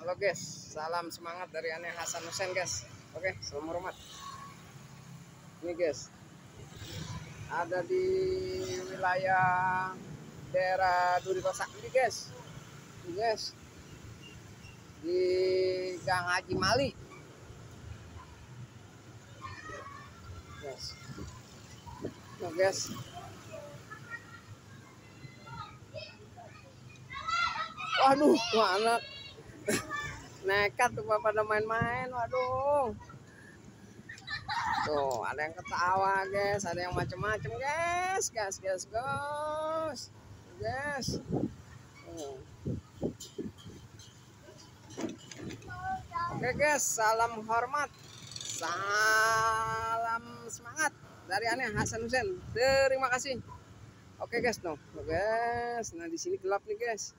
Halo guys, salam semangat dari Aneh Hasan Hussein guys. Oke, salam hormat. Ini guys, ada di wilayah daerah Duri Kosak ini guys. Ini guys, di Gang Haji Mali. Guys, nah, guys. Waduh, anak nekat tuh pada main-main. Waduh. Tuh, ada yang ketawa, guys, ada yang macem-macem, guys. Oke, guys, salam hormat. Salam semangat dari Aneh Hasan Hussein. Terima kasih. Oke, guys, guys. Nah, di sini gelap nih, guys.